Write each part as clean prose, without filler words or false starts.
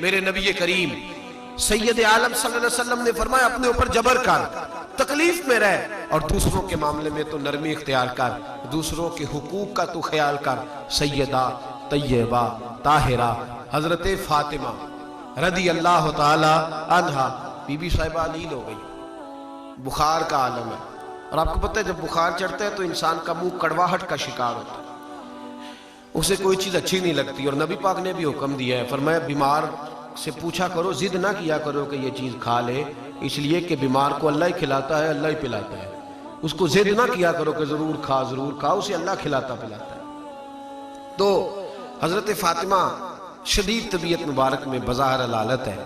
میرے نبی کریم سید عالم صلی اللہ علیہ وسلم نے فرمایا اپنے اوپر جبر کر، تکلیف میں رہ، اور دوسروں کے معاملے میں تو نرمی اختیار کر، دوسروں کے حقوق کا تو خیال کر۔ سیدہ طیبہ طاہرہ حضرت فاطمہ رضی اللہ تعالی عنہا بی بی صاحبہ علیل ہو گئی، بخار کا عالم ہے، اور آپ کو پتہ ہے جب بخار چڑھتا ہے تو انسان کا منہ کڑواہٹ کا شکار ہوتا ہے، اسے کوئی چیز اچھی نہیں لگتی، اور نبی پاک نے بھی حکم دیا ہے، فرمایا بیمار سے پوچھا کرو، ضد نہ کیا کرو کہ یہ چیز کھا لے، اس لیے کہ بیمار کو اللہ ہی کھلاتا ہے، اللہ ہی پلاتا ہے، اس کو ضد نہ کیا کرو کہ ضرور کھا اسے اللہ کھلاتا پلاتا ہے۔ تو حضرت فاطمہ شدید طبیعت مبارک میں بظاہر الحالت ہے،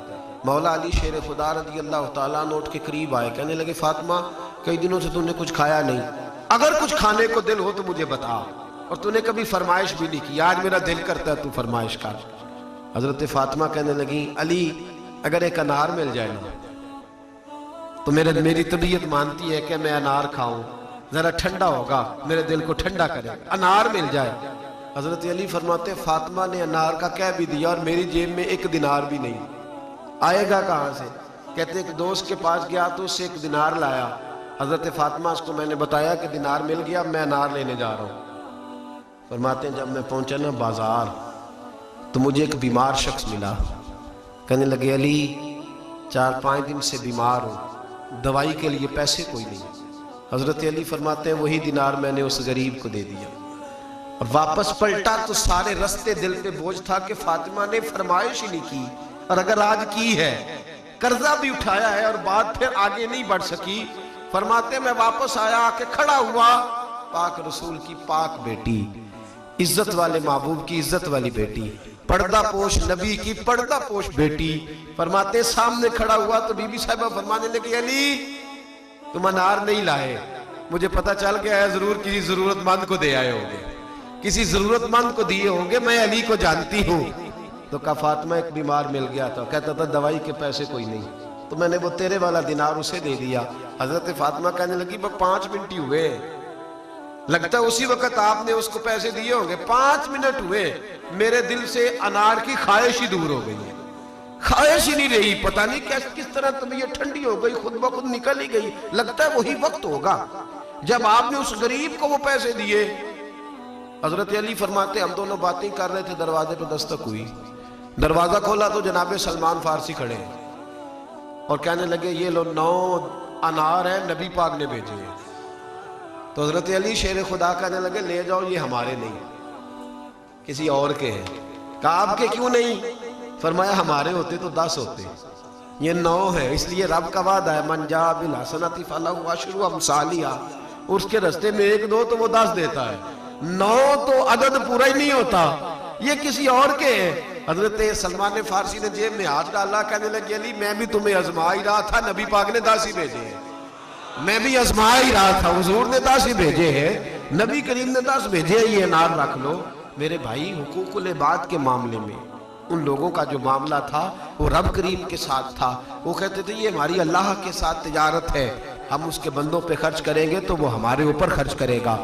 مولا علی شیر خدا رضی اللہ تعالیٰ عنہ اٹھ کے قریب آئے، کہنے لگے فاطمہ کئی دنوں سے تم نے کچھ کھایا نہیں، اگر کچھ کھانے کو دل ہو تو مجھے بتا، اور تو نے کبھی فرمائش بھی نہیں کی، آج میرا دل کرتا ہے تو فرمائش کر۔ حضرت فاطمہ کہنے لگی علی اگر ایک انار مل جائے نا تو میری طبیعت مانتی ہے کہ میں انار کھاؤں، ذرا ٹھنڈا ہوگا، میرے دل کو ٹھنڈا کرے، انار مل جائے۔ حضرت علی فرماتے فاطمہ نے انار کا کہہ بھی دیا اور میری جیب میں ایک دینار بھی نہیں، آئے گا کہاں سے؟ کہتے ایک دوست کے پاس گیا تو اس سے ایک دینار لایا، حضرت فاطمہ اس کو میں نے بتایا کہ دینار مل گیا، میں انار لینے جا رہا ہوں۔ فرماتے ہیں جب میں پہنچا نا بازار تو مجھے ایک بیمار شخص ملا، کہنے لگے علی 4-5 دن سے بیمار ہوں، دوائی کے لیے پیسے کوئی نہیں۔ حضرت علی فرماتے ہیں وہی دینار میں نے اس غریب کو دے دیا، اور واپس پلٹا تو سارے رستے دل پہ بوجھ تھا کہ فاطمہ نے فرمائش ہی نہیں کی، اور اگر آج کی ہے قرضہ بھی اٹھایا ہے اور بات پھر آگے نہیں بڑھ سکی۔ فرماتے ہیں میں واپس آیا آ کے کھڑا ہوا، پاک رسول کی پاک بیٹی، عزت والے محبوب کی عزت والی بیٹی، پردہ پوش نبی کی پردہ پوش بیٹی، فرماتے سامنے کھڑا ہوا تو بی بی صاحبہ فرمانے لگی علی تم انار نہیں لائے، مجھے پتہ چل گیا ہے ضرور کسی ضرورت مند کو دے آئے ہوں گے، کسی ضرورت مند کو دیے ہوں گے، میں علی کو جانتی ہوں۔ تو کہا فاطمہ ایک بیمار مل گیا تھا، کہتا تھا دوائی کے پیسے کوئی نہیں، تو میں نے وہ تیرے والا دینار اسے دے دیا۔ حضرت فاطمہ کہنے لگی بس 5 منٹ ہی ہوئے، لگتا ہے اسی وقت آپ نے اس کو پیسے دیے ہوں گے، 5 منٹ ہوئے، میرے دل سے انار کی خواہش ہی دور ہو گئی ہے، خواہش ہی نہیں رہی، پتہ نہیں کس طرح طبیعت ٹھنڈی ہو گئی، خود بخود نکل ہی گئی، لگتا ہے وہی وقت ہوگا جب آپ نے اس غریب کو وہ پیسے دیے۔ حضرت علی فرماتے ہم دونوں باتیں کر رہے تھے، دروازے پہ دستک ہوئی، دروازہ کھولا تو جناب سلمان فارسی کھڑے ہیں، اور کہنے لگے یہ لو 9 انار ہیں نبی پاک نے بھیجے ہیں۔ تو حضرت علی شیر خدا کہنے لگے لے جاؤ یہ ہمارے نہیں کسی اور کے ہیں۔ کہا آپ کے کیوں نہیں؟ فرمایا ہمارے ہوتے تو 10 ہوتے، یہ 9 ہے، اس لیے رب کا وعدہ ہے من جاء بالحسنۃ فلہ عشر امثالھا، اس کے رستے میں 1-2 تو وہ 10 دیتا ہے، 9 تو عدد پورا ہی نہیں ہوتا، یہ کسی اور کے ہیں۔ حضرت سلمان فارسی نے جیب میں ہاتھ ڈالا، کہنے لگے علی میں بھی تمہیں آزما ہی رہا تھا، نبی پاک نے 10 ہی بھیجے ہیں، میں بھی آزما ہی رہا تھا، حضور نے 10 ہی بھیجے ہیں، نبی کریم نے 10 بھیجے ہیں، یہ انار رکھ لو۔ میرے بھائی حقوق العباد کے معاملے میں ان لوگوں کا جو معاملہ تھا وہ رب کریم کے ساتھ تھا، وہ کہتے تھے یہ ہماری اللہ کے ساتھ تجارت ہے، ہم اس کے بندوں پہ خرچ کریں گے تو وہ ہمارے اوپر خرچ کرے گا۔